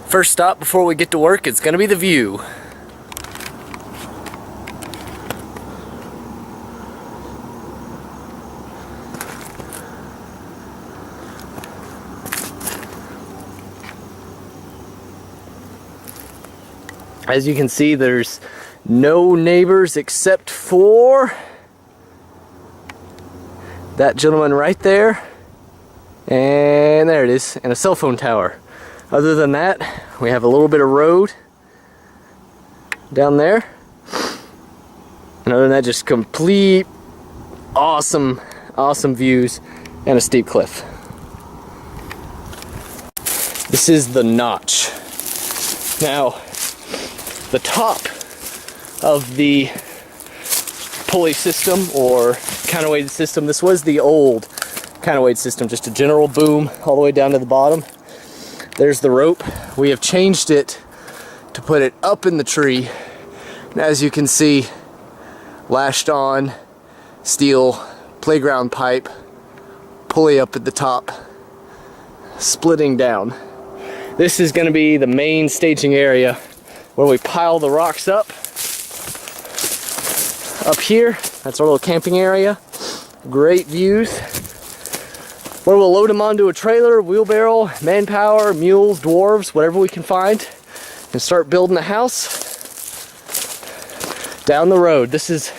First stop before we get to work, it's gonna be the view. As you can see, there's no neighbors except for that gentleman right there, and there it is, and a cell phone tower. Other than that, we have a little bit of road down there, and other than that, just complete awesome views and a steep cliff. This is the notch. Now, the top of the pulley system or counterweight system, this was the old counterweight system, just a general boom all the way down to the bottom. There's the rope. We have changed it to put it up in the tree, and as you can see, lashed on steel playground pipe, pulley up at the top, splitting down. This is going to be the main staging area where we pile the rocks up here. That's our little camping area. Great views. Where we'll load them onto a trailer, wheelbarrow, manpower, mules, dwarves, whatever we can find, and start building a house down the road. This is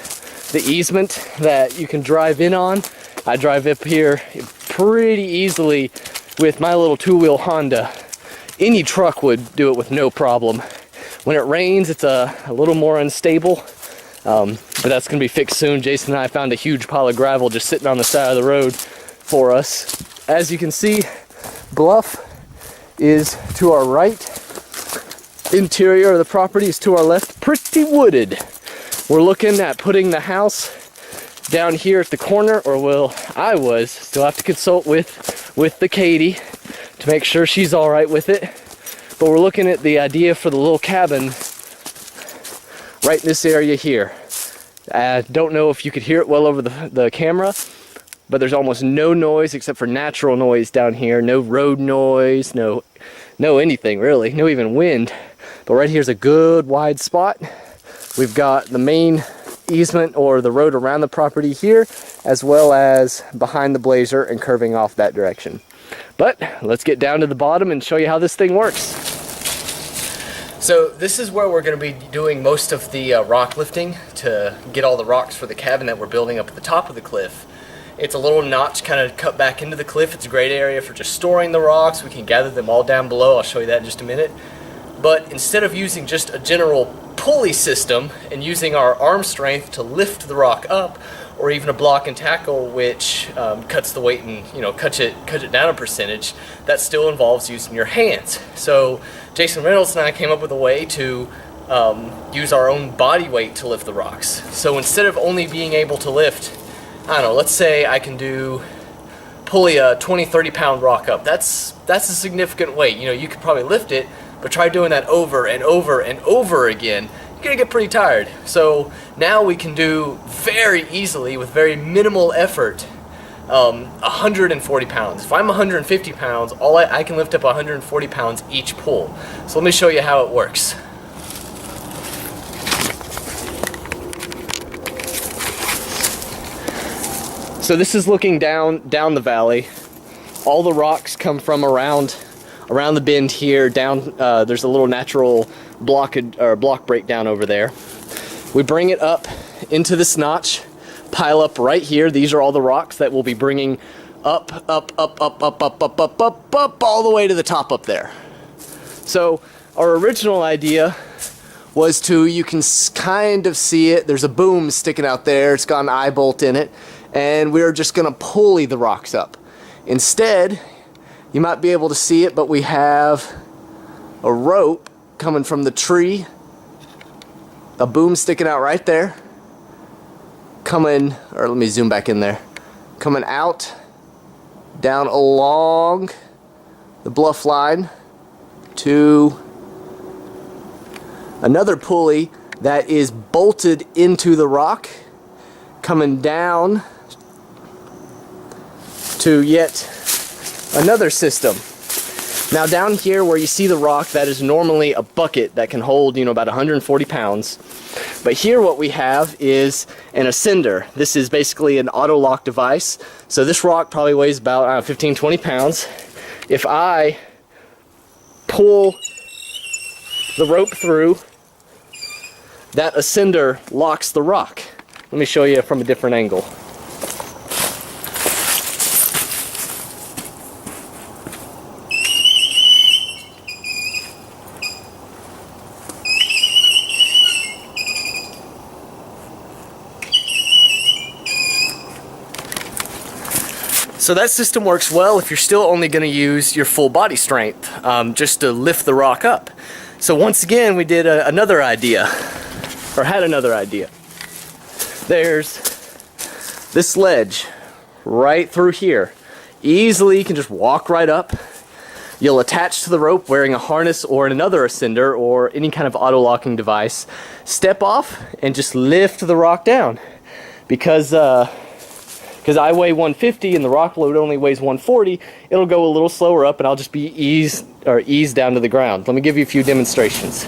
the easement that you can drive in on. I drive up here pretty easily with my little two-wheel Honda. Any truck would do it with no problem. When it rains, it's a little more unstable, but that's going to be fixed soon. Jason and I found a huge pile of gravel just sitting on the side of the road for us. As you can see, bluff is to our right. Interior of the property is to our left, pretty wooded. We're looking at putting the house down here at the corner, or still have to consult with the Katie to make sure she's all right with it. But we're looking at the idea for the little cabin right in this area here. I don't know if you could hear it well over the camera, but there's almost no noise except for natural noise down here. No road noise, no anything really, no even wind. But right here's a good wide spot. We've got the main easement or the road around the property here, as well as behind the Blazer and curving off that direction. But let's get down to the bottom and show you how this thing works. So this is where we're going to be doing most of the rock lifting to get all the rocks for the cabin that we're building up at the top of the cliff. It's a little notch kind of cut back into the cliff. It's a great area for just storing the rocks. We can gather them all down below. I'll show you that in just a minute. But instead of using just a general pulley system and using our arm strength to lift the rock up, or even a block and tackle, which cuts the weight and cuts it down a percentage, that still involves using your hands. So Jason Reynolds and I came up with a way to use our own body weight to lift the rocks. So instead of only being able to lift, I don't know, let's say I can pulley a 20-30 pound rock up. That's a significant weight. You could probably lift it, but try doing that over and over and over again. You're gonna get pretty tired. So now we can do very easily, with very minimal effort, 140 pounds. If I'm 150 pounds, I can lift up 140 pounds each pull. So let me show you how it works. So this is looking down the valley. All the rocks come from around the bend here. Down there's a little natural block breakdown over there. We bring it up into this notch, pile up right here. These are all the rocks that we'll be bringing up all the way to the top up there. So our original idea was you can kind of see it. There's a boom sticking out there. It's got an eye bolt in it, and we're just gonna pulley the rocks up. Instead, you might be able to see it, but we have a rope coming from the tree, a boom sticking out right there, let me zoom back in there, coming out, down along the bluff line to another pulley that is bolted into the rock, coming down to yet another system. Now down here where you see the rock, that is normally a bucket that can hold, you know, about 140 pounds. But here what we have is an ascender. This is basically an auto lock device. So this rock probably weighs about 15, 20 pounds. If I pull the rope through, that ascender locks the rock. Let me show you from a different angle. So that system works well if you're still only going to use your full body strength, just to lift the rock up. So once again, we did another idea, or had another idea. There's this ledge right through here. Easily, you can just walk right up. You'll attach to the rope wearing a harness or another ascender or any kind of auto-locking device. Step off and just lift the rock down. Because I weigh 150 and the rock load only weighs 140, it'll go a little slower up and I'll just be eased down to the ground. Let me give you a few demonstrations.